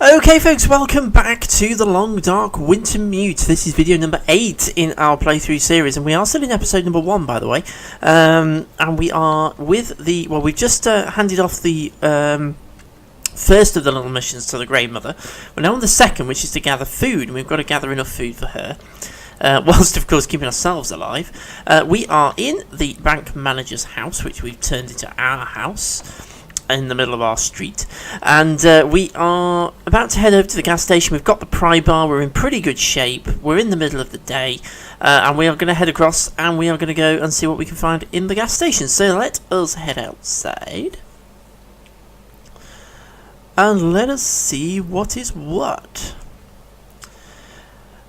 Okay folks, welcome back to the Long Dark Wintermute. This is video number 8 in our playthrough series, and we are still in episode number 1, by the way. And we are with the, well, we've just handed off the first of the little missions to the Grey Mother. We're now on the second, which is to gather food, and we've got to gather enough food for her, whilst of course keeping ourselves alive. We are in the bank manager's house, which we've turned into our house in the middle of our street, and we are about to head over to the gas station. We've got the pry bar, we're in pretty good shape, we're in the middle of the day, and we are going to head across and we are going to go and see what we can find in the gas station. So let us head outside and let us see what is what.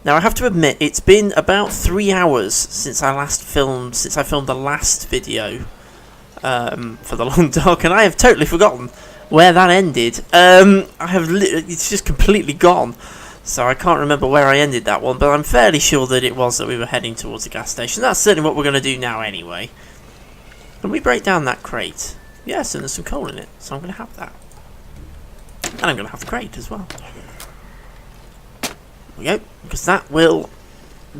Now I have to admit, it's been about 3 hours since I filmed the last video for the Long Dark, and I have totally forgotten where that ended. It's just completely gone, so I can't remember where I ended that one, but I'm fairly sure that it was that we were heading towards the gas station. That's certainly what we're going to do now anyway. Can we break down that crate? Yes, and there's some coal in it, so I'm going to have that. And I'm going to have the crate as well. There we go, because that will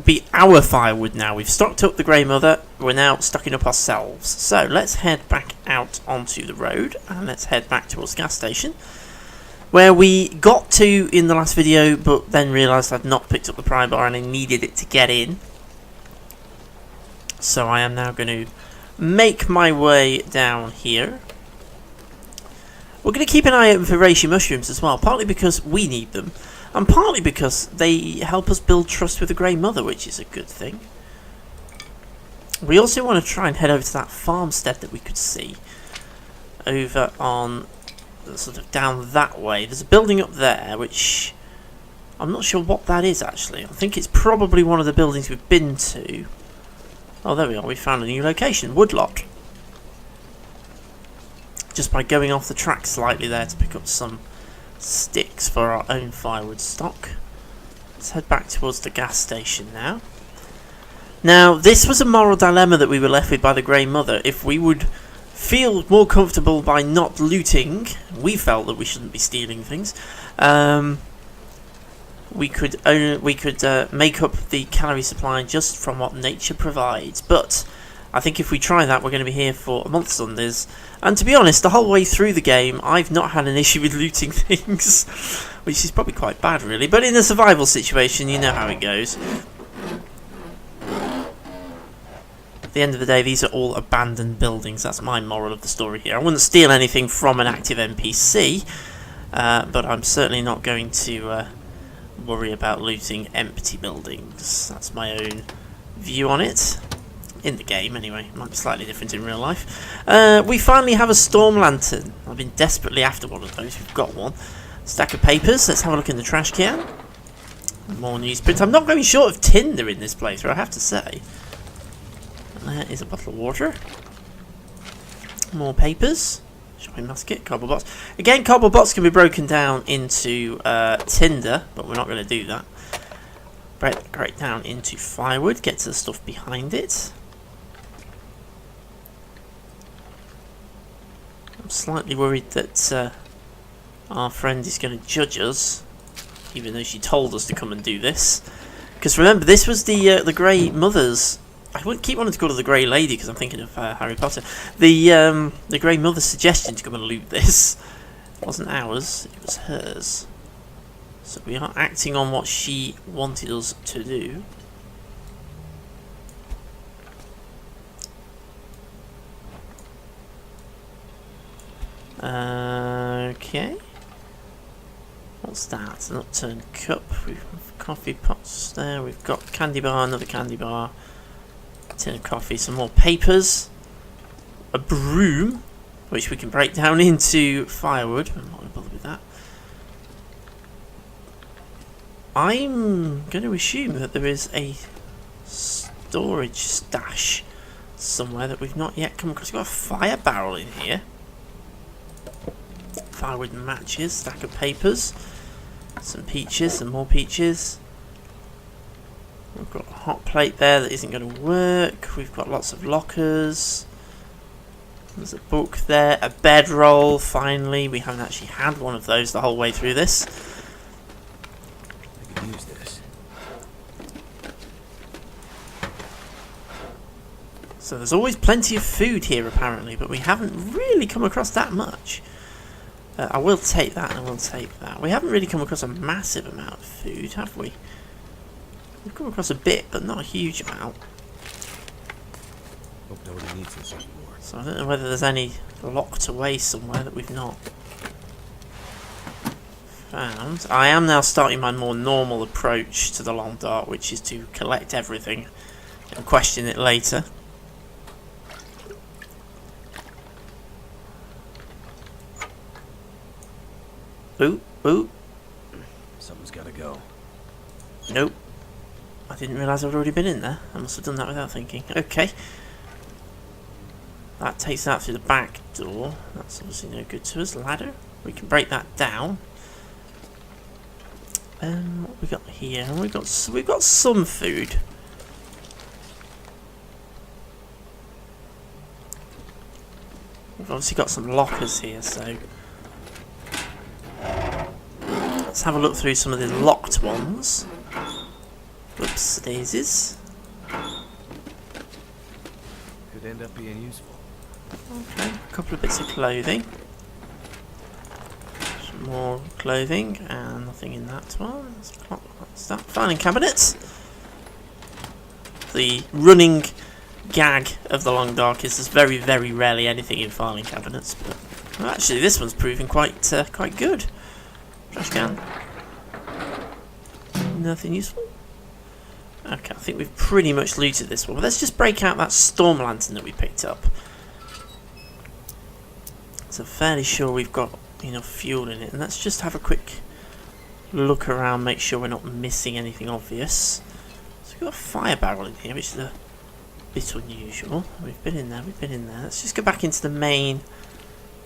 be our firewood now. We've stocked up the Grey Mother, we're now stocking up ourselves. So let's head back out onto the road and let's head back towards the gas station, where we got to in the last video, but then realised I'd not picked up the pry bar and I needed it to get in. So I am now going to make my way down here. We're going to keep an eye open for reishi mushrooms as well, partly because we need them, and partly because they help us build trust with the Grey Mother, which is a good thing. We also want to try and head over to that farmstead that we could see over on, sort of down that way. There's a building up there, which I'm not sure what that is actually. I think it's probably one of the buildings we've been to. Oh, there we are, we found a new location, Woodlot. Just by going off the track slightly there to pick up some sticks for our own firewood stock. Let's head back towards the gas station now. Now, this was a moral dilemma that we were left with by the Grey Mother. If we would feel more comfortable by not looting, we felt that we shouldn't be stealing things. We could make up the calorie supply just from what nature provides, but I think if we try that, we're going to be here for a month's Sundays. And to be honest, the whole way through the game, I've not had an issue with looting things, which is probably quite bad, really. But in a survival situation, you know how it goes. At the end of the day, these are all abandoned buildings. That's my moral of the story here. I wouldn't steal anything from an active NPC, but I'm certainly not going to worry about looting empty buildings. That's my own view on it. In the game, anyway. It might be slightly different in real life. We finally have a storm lantern. I've been desperately after one of those. We've got one. Stack of papers. Let's have a look in the trash can. More newsprints. I'm not going short of tinder in this playthrough, I have to say. And there is a bottle of water. More papers. Shopping basket. Cardboard box. Again, cardboard box can be broken down into tinder, but we're not going to do that. Break the crate down into firewood. Get to the stuff behind it. I'm slightly worried that our friend is going to judge us, even though she told us to come and do this. Because remember, this was the Grey Mother's. I wouldn't keep wanting to call her the Grey Lady because I'm thinking of Harry Potter. The Grey Mother's suggestion to come and loot this. It wasn't ours; it was hers. So we are acting on what she wanted us to do. Okay. What's that? An upturned cup. We've got coffee pots there. We've got candy bar, another candy bar. A tin of coffee, some more papers. A broom, which we can break down into firewood. I'm not going to bother with that. I'm going to assume that there is a storage stash somewhere that we've not yet come across. We've got a fire barrel in here. Firewood and matches, stack of papers, some peaches, some more peaches. We've got a hot plate there that isn't going to work. We've got lots of lockers. There's a book there, a bedroll, finally. We haven't actually had one of those the whole way through this. So there's always plenty of food here apparently, but we haven't really come across that much. I will take that and I will take that. We haven't really come across a massive amount of food, have we? We've come across a bit, but not a huge amount. Hope nobody needs this anymore. So I don't know whether there's any locked away somewhere that we've not found. I am now starting my more normal approach to the Long Dark, which is to collect everything and question it later. Ooh, ooh. Something's gotta go. Nope. I didn't realise I'd already been in there. I must have done that without thinking. Okay. That takes that through the back door. That's obviously no good to us. Ladder. We can break that down. What we got here? We've got some food. We've obviously got some lockers here, so let's have a look through some of the locked ones. Whoops, daisies. Could end up being useful. Okay, a couple of bits of clothing. Some more clothing, and nothing in that one. What's that? Filing cabinets. The running gag of the Long Dark is there's very, very rarely anything in filing cabinets, but well, actually this one's proving quite good. Trash can. Nothing useful. Okay, I think we've pretty much looted this one. But let's just break out that storm lantern that we picked up. So fairly sure we've got enough fuel in it, and let's just have a quick look around, make sure we're not missing anything obvious. So we've got a fire barrel in here, which is a bit unusual. We've been in there, we've been in there. Let's just go back into the main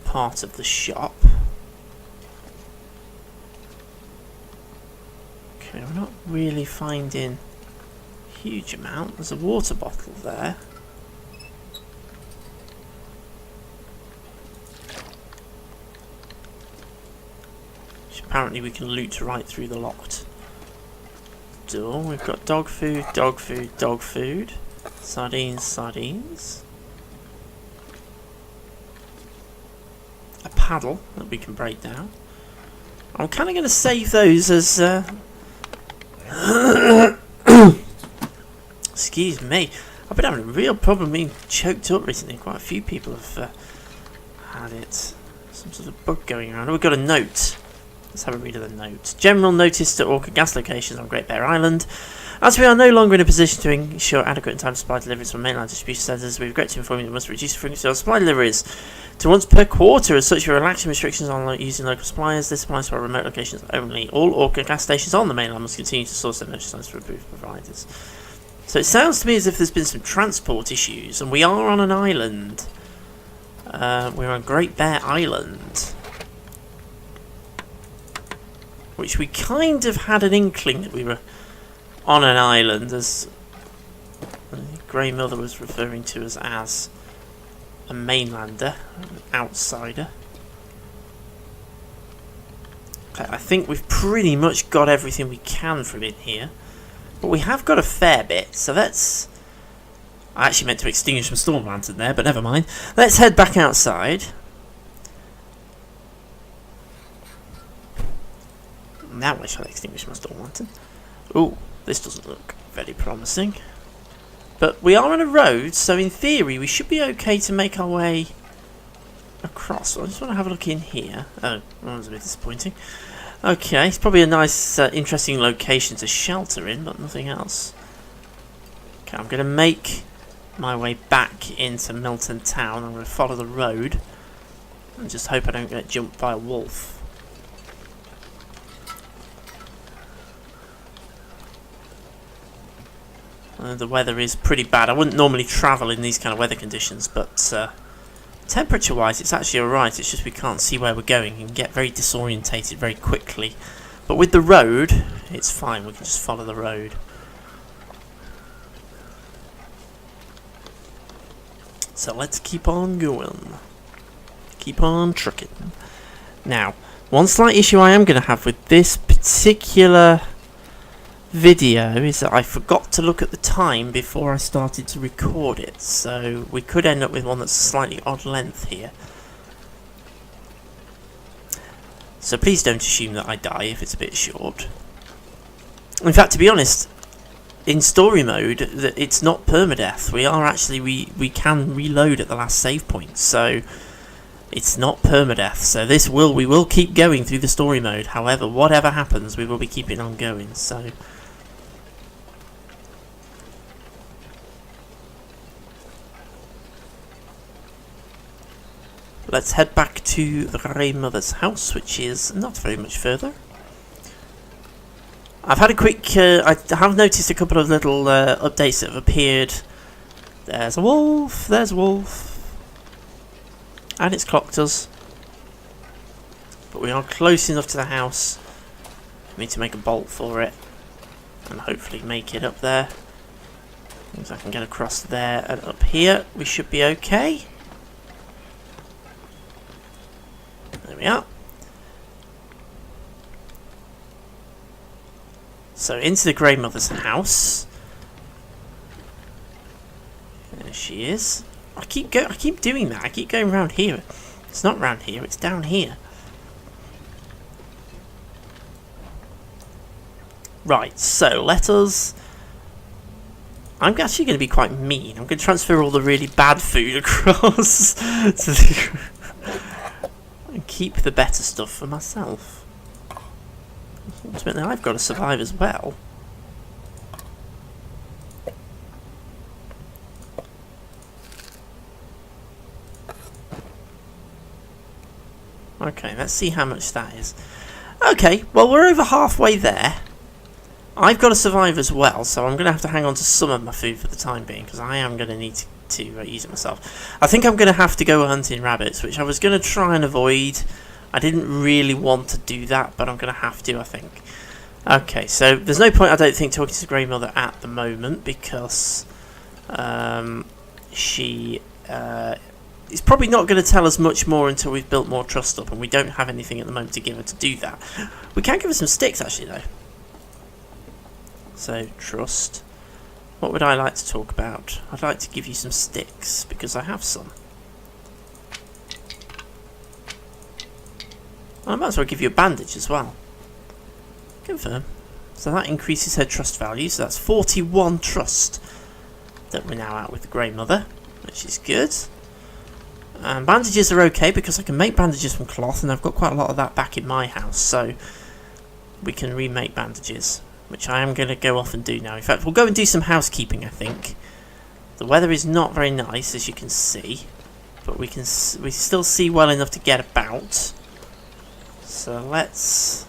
part of the shop. Okay, we're not really finding a huge amount. There's a water bottle there. Which apparently we can loot right through the locked door. We've got dog food, dog food, dog food. Sardines, sardines. A paddle that we can break down. I'm kind of going to save those as... Excuse me. I've been having a real problem being choked up recently. Quite a few people have had it. Some sort of bug going around. Oh, we've got a note. Let's have a read of the note. General notice to Orca gas locations on Great Bear Island. As we are no longer in a position to ensure adequate and timely supply deliveries from mainland distribution centres, we regret to inform you that we must reduce the frequency of supply deliveries to once per quarter. As such, we are relaxing restrictions on using local suppliers. This applies to our remote locations only. All Orca gas stations on the mainland must continue to source their notice for approved providers. So it sounds to me as if there's been some transport issues, and we are on an island. We're on Great Bear Island, which we kind of had an inkling that we were on an island, as Grey Mother was referring to us as a mainlander, an outsider. Okay, I think we've pretty much got everything we can from in here, but we have got a fair bit, so let's... I actually meant to extinguish my storm lantern there, but never mind. Let's head back outside. Now I shall extinguish my storm lantern. Ooh. This doesn't look very promising. But we are on a road, so in theory we should be okay to make our way across. So I just want to have a look in here. Oh, that was a bit disappointing. Okay, it's probably a nice, interesting location to shelter in, but nothing else. Okay, I'm going to make my way back into Milton Town. I'm going to follow the road and just hope I don't get jumped by a wolf. The weather is pretty bad. I wouldn't normally travel in these kind of weather conditions, but temperature-wise it's actually alright. It's just we can't see where we're going and get very disorientated very quickly. But with the road, it's fine. We can just follow the road. So let's keep on going. Keep on trucking. Now, one slight issue I am going to have with this particular video is that I forgot to look at the time before I started to record it, so we could end up with one that's a slightly odd length here. So please don't assume that I die if it's a bit short. In fact, to be honest, in story mode, it's not permadeath. We are actually, we can reload at the last save point, so it's not permadeath. So we will keep going through the story mode. However, whatever happens, we will be keeping on going. So let's head back to the Grey Mother's house, which is not very much further. I've had a quick... I have noticed a couple of little updates that have appeared. There's a wolf, there's a wolf. And it's clocked us. But we are close enough to the house for me to make a bolt for it. And hopefully make it up there. As I can get across there and up here, we should be okay. There we are. So into the Grey Mother's house. There she is. I keep doing that. I keep going around here. It's not round here. It's down here. Right. So let us. I'm actually going to be quite mean. I'm going to transfer all the really bad food across to the and keep the better stuff for myself. Ultimately, I've got to survive as well. Okay, let's see how much that is. Okay, well, we're over halfway there. I've got to survive as well, so I'm going to have to hang on to some of my food for the time being, because I am going to need to use it myself. I think I'm going to have to go hunting rabbits, which I was going to try and avoid. I didn't really want to do that, but I'm going to have to, I think. Okay, so there's no point, I don't think, talking to the Grey Mother at the moment, because she is probably not going to tell us much more until we've built more trust up, and we don't have anything at the moment to give her to do that. We can give her some sticks, actually, though. So, trust. What would I like to talk about? I'd like to give you some sticks, because I have some. I might as well give you a bandage as well. Confirm. So that increases her trust value. So that's 41 trust that we're now at with the Grey Mother, which is good. And bandages are okay because I can make bandages from cloth, and I've got quite a lot of that back in my house. So we can remake bandages, which I am going to go off and do now. In fact, we'll go and do some housekeeping, I think. The weather is not very nice, as you can see, but we still see well enough to get about. So let's...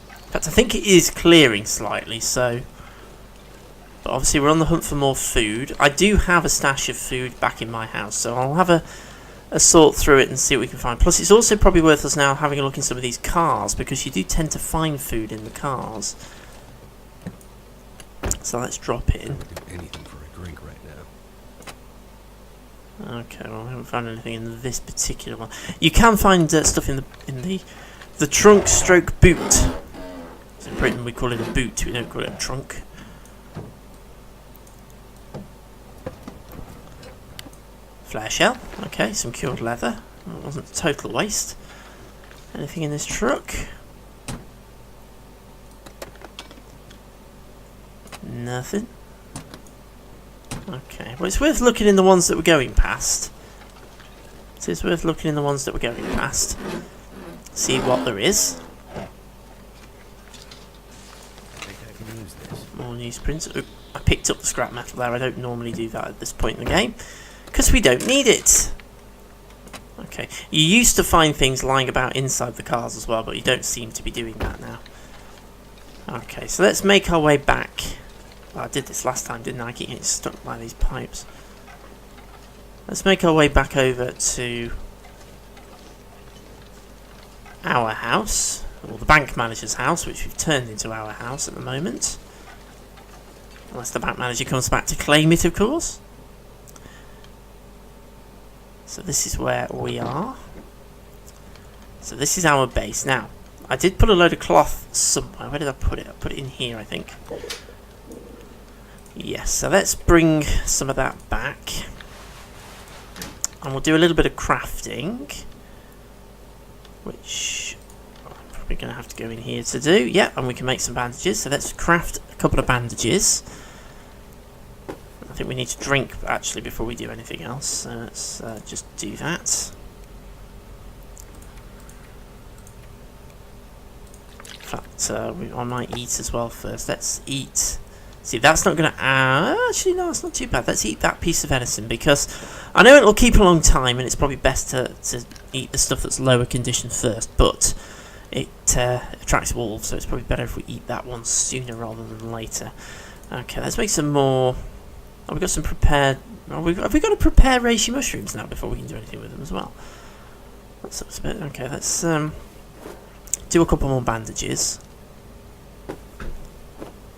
In fact, I think it is clearing slightly, so... But obviously we're on the hunt for more food. I do have a stash of food back in my house, so I'll have a sort through it and see what we can find. Plus, it's also probably worth us now having a look in some of these cars, because you do tend to find food in the cars. So let's drop in. Anything for a drink right now. Okay, well, I haven't found anything in this particular one. You can find stuff in the trunk stroke boot. In Britain we call it a boot, we don't call it a trunk. Flare shell, okay, some cured leather. That wasn't a total waste. Anything in this truck? Nothing. Okay, well, it's worth looking in the ones that we're going past. It is worth looking in the ones that we're going past. See what there is. More newsprints. Oop, I picked up the scrap metal there. I don't normally do that at this point in the game, because we don't need it. Okay, you used to find things lying about inside the cars as well, but you don't seem to be doing that now. Okay, so let's make our way back. Well, I did this last time, didn't I? I keep getting stuck by these pipes. Let's make our way back over to our house, or the bank manager's house, which we've turned into our house at the moment. Unless the bank manager comes back to claim it, of course. So this is where we are. So this is our base. Now, I did put a load of cloth somewhere. Where did I put it? I put it in here, I think. Yes, so let's bring some of that back. And we'll do a little bit of crafting. Which I'm probably going to have to go in here to do. Yeah, and we can make some bandages. So let's craft a couple of bandages. I think we need to drink, actually, before we do anything else. So let's just do that. In fact, I might eat as well first. Let's eat. See, that's not going to... actually, no, it's not too bad. Let's eat that piece of venison, because I know it'll keep a long time, and it's probably best to eat the stuff that's lower condition first, but it attracts wolves, so it's probably better if we eat that one sooner rather than later. Okay, let's make some more... Oh, we've got some prepared... have we got to prepare reishi mushrooms now before we can do anything with them as well? That's a bit... Okay, let's... do a couple more bandages.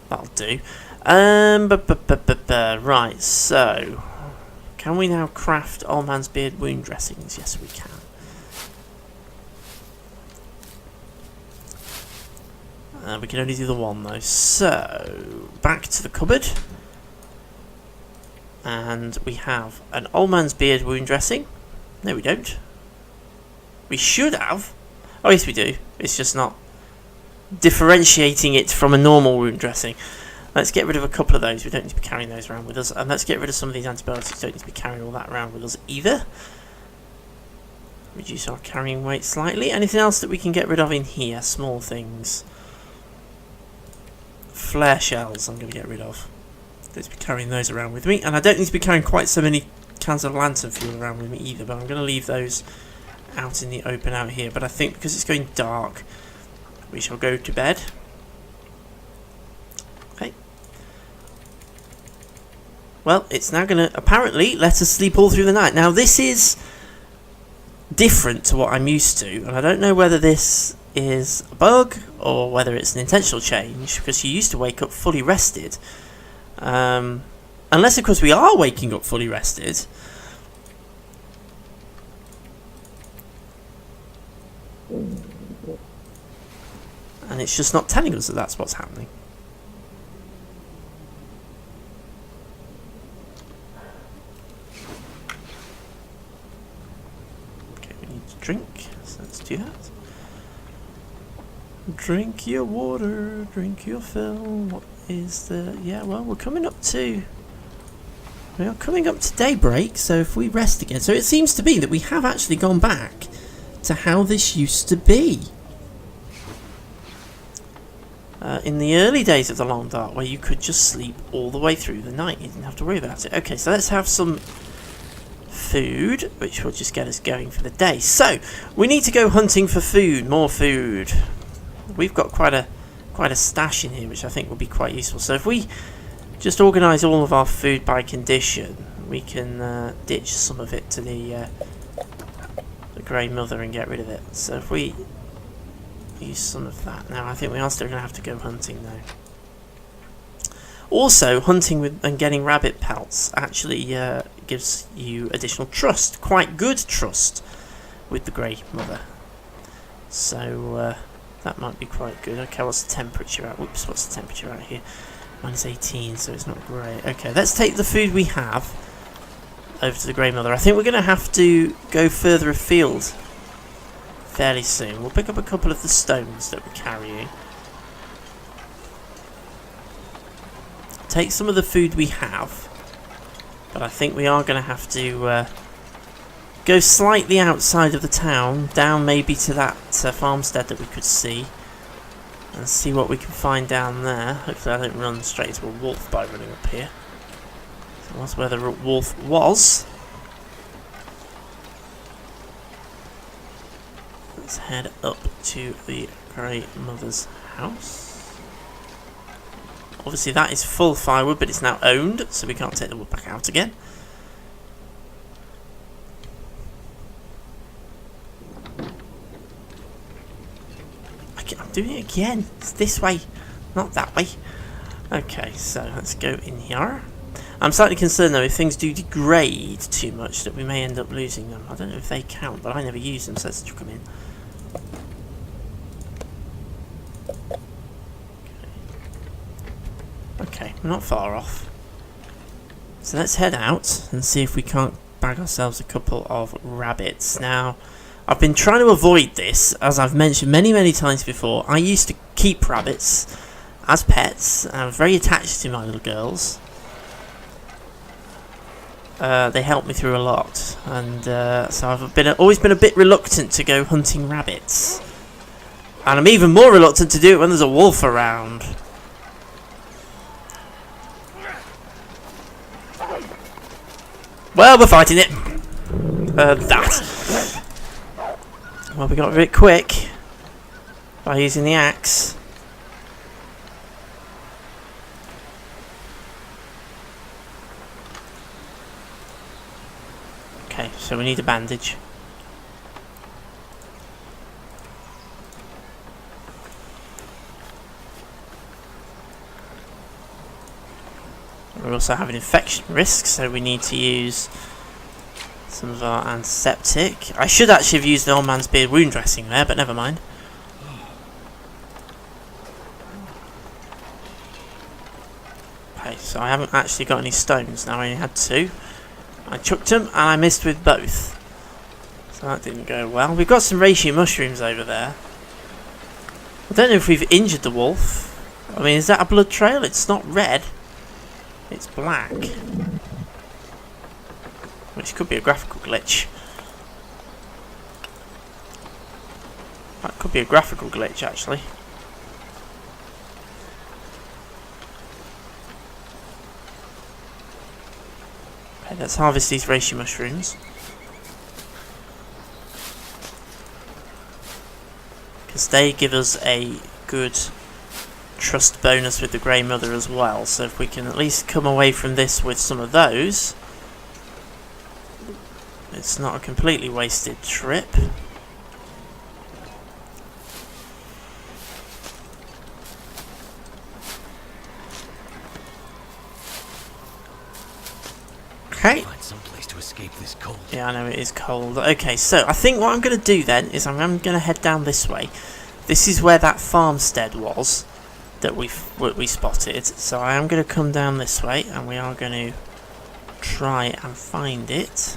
That'll do. Right, so... Can we now craft Old Man's Beard wound dressings? Yes, we can. We can only do the one, though. So, back to the cupboard. And we have an Old Man's Beard wound dressing. No, we don't. We should have. Oh, yes, we do. It's just not differentiating it from a normal wound dressing. Let's get rid of a couple of those. We don't need to be carrying those around with us. And let's get rid of some of these antibiotics. Don't need to be carrying all that around with us either. Reduce our carrying weight slightly. Anything else that we can get rid of in here? Small things. Flare shells I'm going to get rid of. Don't need to be carrying those around with me. And I don't need to be carrying quite so many cans of lantern fuel around with me either. But I'm going to leave those out in the open out here. But I think because it's going dark, we shall go to bed. Okay. Well, it's now going to apparently let us sleep all through the night. Now, this is different to what I'm used to, and I don't know whether this is a bug or whether it's an intentional change, because you used to wake up fully rested. Unless, of course, we are waking up fully rested. And it's just not telling us that that's what's happening. Okay, we need to drink, so let's do that. Drink your water, drink your fill. What is the... Yeah, well, we're coming up to... We are coming up to daybreak, so if we rest again... So it seems to be that we have actually gone back to how this used to be. In the early days of the Long Dark, where you could just sleep all the way through the night. You didn't have to worry about it. Okay, so let's have some food, which will just get us going for the day. So, we need to go hunting for food, more food. We've got quite a stash in here, which I think will be quite useful. So if we just organise all of our food by condition, we can ditch some of it to the Grey Mother and get rid of it. So if we use some of that. Now I think we are still going to have to go hunting though. Also, hunting with and getting rabbit pelts actually gives you additional trust, quite good trust, with the Grey Mother. So that might be quite good. Okay, what's the temperature out? Whoops, what's the temperature out here? Minus 18, so it's not great. Okay, let's take the food we have over to the Grey Mother. I think we're going to have to go further afield fairly soon. We'll pick up a couple of the stones that we're carrying. Take some of the food we have, but I think we are going to have to go slightly outside of the town, down maybe to that farmstead that we could see, and see what we can find down there. Hopefully I don't run straight into a wolf by running up here. So that's where the wolf was. Let's head up to the Grey Mother's house. Obviously that is full firewood, but it's now owned, so we can't take the wood back out again. I'm doing it again. It's this way, not that way. Okay, so let's go in here. I'm slightly concerned though if things do degrade too much that we may end up losing them. I don't know if they count, but I never use them, so let's chuck them in. Okay, we're not far off. So let's head out and see if we can't bag ourselves a couple of rabbits. Now, I've been trying to avoid this, as I've mentioned many times before. I used to keep rabbits as pets, and I was very attached to my little girls. They helped me through a lot, and so I've always been a bit reluctant to go hunting rabbits. And I'm even more reluctant to do it when there's a wolf around. Well, we're fighting it. That. Well, we got a bit quick by using the axe. Okay, so we need a bandage. We also have an infection risk, so we need to use some of our antiseptic. I should actually have used the old man's beard wound dressing there, but never mind. Okay, so I haven't actually got any stones now, I only had 2. I chucked them and I missed with both. So that didn't go well. We've got some reishi mushrooms over there. I don't know if we've injured the wolf. I mean, is that a blood trail? It's not red. It's black. Which could be a graphical glitch. That could be a graphical glitch, actually. Okay, let's harvest these reishi mushrooms. Because they give us a good trust bonus with the Grey Mother as well, so if we can at least come away from this with some of those, it's not a completely wasted trip. Okay. Find some place to escape this cold. Yeah, I know it is cold. Okay, so I think what I'm going to do then is I'm going to head down this way. This is where that farmstead was that we spotted, so I am going to come down this way and we are going to try and find it.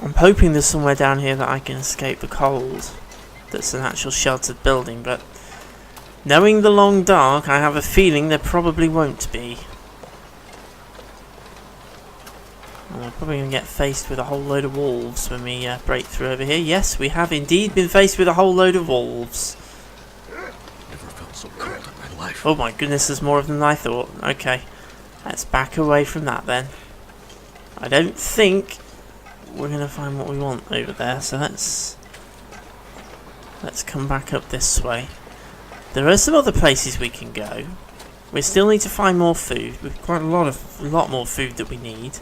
I'm hoping there's somewhere down here that I can escape the cold that's an actual sheltered building, but knowing the long dark, I have a feeling there probably won't be. And we're probably going to get faced with a whole load of wolves when we break through over here. Yes, we have indeed been faced with a whole load of wolves. Never felt so cold in my life. Oh my goodness, there's more of them than I thought. Okay, let's back away from that then. I don't think we're going to find what we want over there, so let's come back up this way. There are some other places we can go. We still need to find more food. We've quite a lot more food that we need.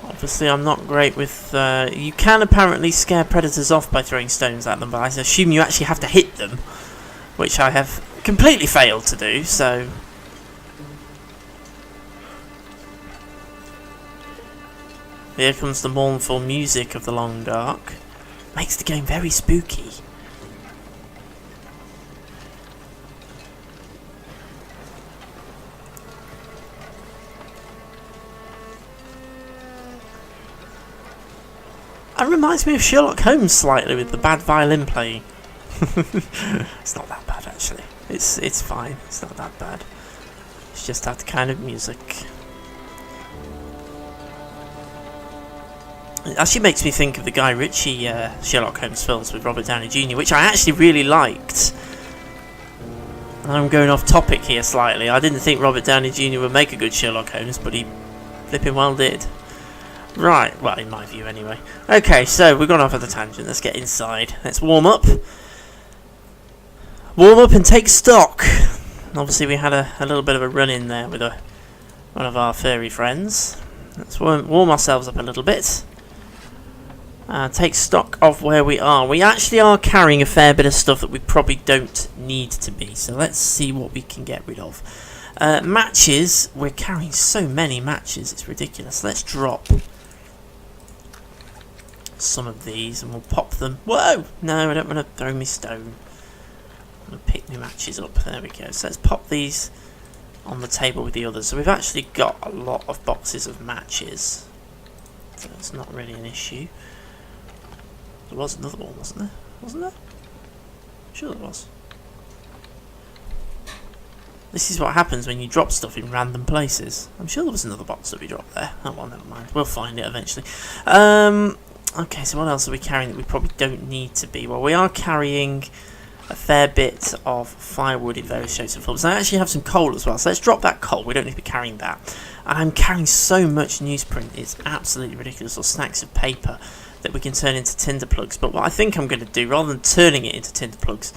Obviously, I'm not great with... you can apparently scare predators off by throwing stones at them, but I assume you actually have to hit them, which I have completely failed to do, so... Here comes the mournful music of the long dark. Makes the game very spooky. It reminds me of Sherlock Holmes slightly with the bad violin playing. It's not that bad actually. It's fine. It's not that bad. It's just that kind of music. It actually makes me think of the Guy Ritchie Sherlock Holmes films with Robert Downey Jr., which I actually really liked. And I'm going off topic here slightly. I didn't think Robert Downey Jr. would make a good Sherlock Holmes, but he flipping well did. Right, well, in my view anyway. Okay, so we've gone off at the tangent. Let's get inside. Let's warm up. Warm up and take stock. Obviously, we had a little bit of a run-in there with one of our furry friends. Let's warm ourselves up a little bit. Take stock of where we are. We actually are carrying a fair bit of stuff that we probably don't need to be. So let's see what we can get rid of. Matches. We're carrying so many matches, it's ridiculous. Let's drop some of these and we'll pop them. Whoa! No, I don't want to throw me stone. I'm going to pick my matches up. There we go. So let's pop these on the table with the others. So we've actually got a lot of boxes of matches. So it's not really an issue. There was another one, wasn't there? Wasn't there? Sure there was. This is what happens when you drop stuff in random places. I'm sure there was another box that we dropped there. Oh well, never mind. We'll find it eventually. Okay, so what else are we carrying that we probably don't need to be? Well, we are carrying a fair bit of firewood in various shapes and forms. I actually have some coal as well, so let's drop that coal. We don't need to be carrying that. And I'm carrying so much newsprint, it's absolutely ridiculous, or stacks of paper that we can turn into tinder plugs. But what I think I'm going to do, rather than turning it into tinder plugs,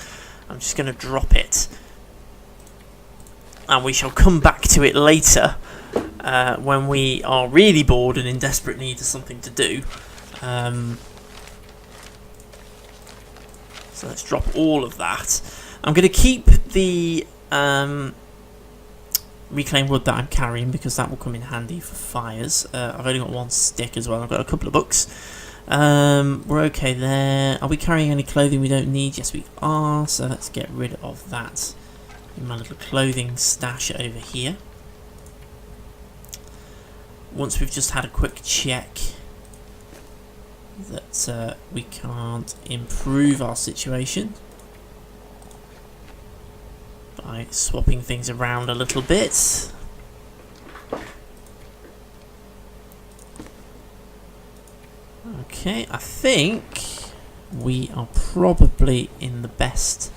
I'm just going to drop it. And we shall come back to it later when we are really bored and in desperate need of something to do. So let's drop all of that. I'm going to keep the reclaimed wood that I'm carrying because that will come in handy for fires. I've only got one stick as well. I've got a couple of books. We're okay there. Are we carrying any clothing we don't need? Yes, we are. So let's get rid of that in my little clothing stash over here. Once we've just had a quick check that we can't improve our situation by swapping things around a little bit. Okay, I think we are probably in the best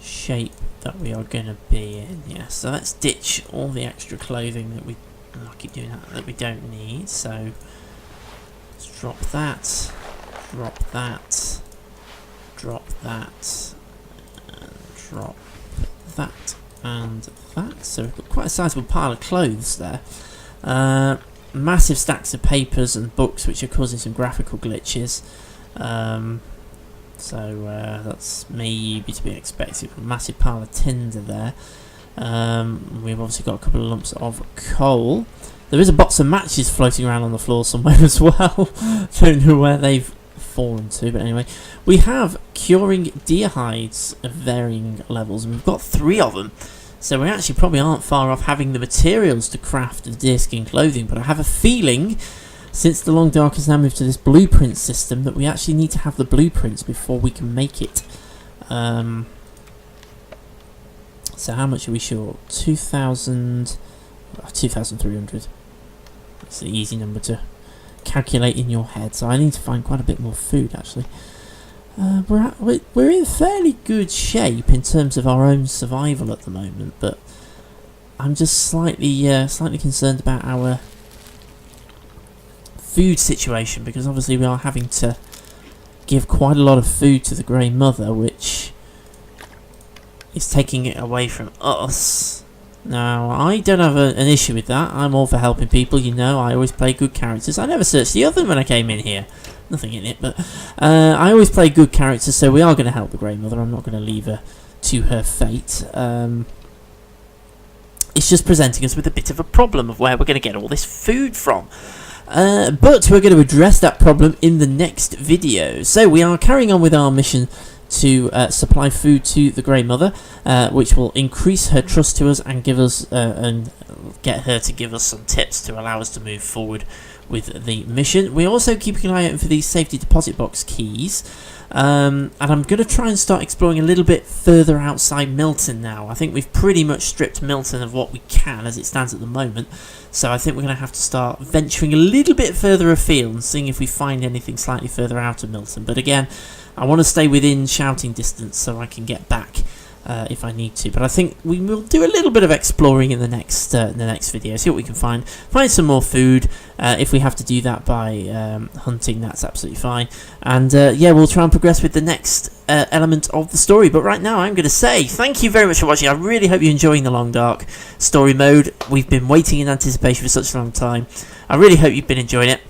shape that we are going to be in. Yeah, so let's ditch all the extra clothing that I keep doing that we don't need. So let's drop that, drop that, drop that, and drop that and that. So we've got quite a sizable pile of clothes there. Massive stacks of papers and books which are causing some graphical glitches. So that's maybe to be expected. A massive pile of tinder there. We've obviously got a couple of lumps of coal. There is a box of matches floating around on the floor somewhere as well. Don't know where they've fallen to, but anyway. We have curing deer hides of varying levels, and we've got 3 of them. So we actually probably aren't far off having the materials to craft the deerskin clothing, but I have a feeling, since the Long Dark has now moved to this blueprint system, that we actually need to have the blueprints before we can make it. So how much are we short? 2,300. That's an easy number to calculate in your head, so I need to find quite a bit more food actually. We're in fairly good shape in terms of our own survival at the moment, but I'm just slightly concerned about our food situation, because obviously we are having to give quite a lot of food to the Grey Mother, which is taking it away from us. Now, I don't have an issue with that. I'm all for helping people, you know. I always play good characters. I never searched the oven when I came in here. Nothing in it, but I always play good characters, so we are going to help the Grey Mother. I'm not going to leave her to her fate. It's just presenting us with a bit of a problem of where we're going to get all this food from. But we're going to address that problem in the next video. So we are carrying on with our mission to supply food to the Grey Mother, which will increase her trust to us and give us and get her to give us some tips to allow us to move forward with the mission. We're also keeping an eye out for these safety deposit box keys, and I'm going to try and start exploring a little bit further outside Milton now. I think we've pretty much stripped Milton of what we can as it stands at the moment, so I think we're going to have to start venturing a little bit further afield and seeing if we find anything slightly further out of Milton. But again, I want to stay within shouting distance so I can get back if I need to. But I think we will do a little bit of exploring in the next video. See what we can find. Find some more food. If we have to do that by hunting, that's absolutely fine. And yeah, we'll try and progress with the next element of the story. But right now, I'm going to say thank you very much for watching. I really hope you're enjoying the Long Dark story mode. We've been waiting in anticipation for such a long time. I really hope you've been enjoying it.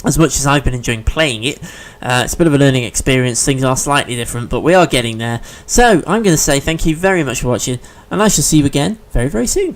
as much as I've been enjoying playing it. It's a bit of a learning experience, things are slightly different, but we are getting there. So I'm going to say thank you very much for watching, and I shall see you again very, very soon.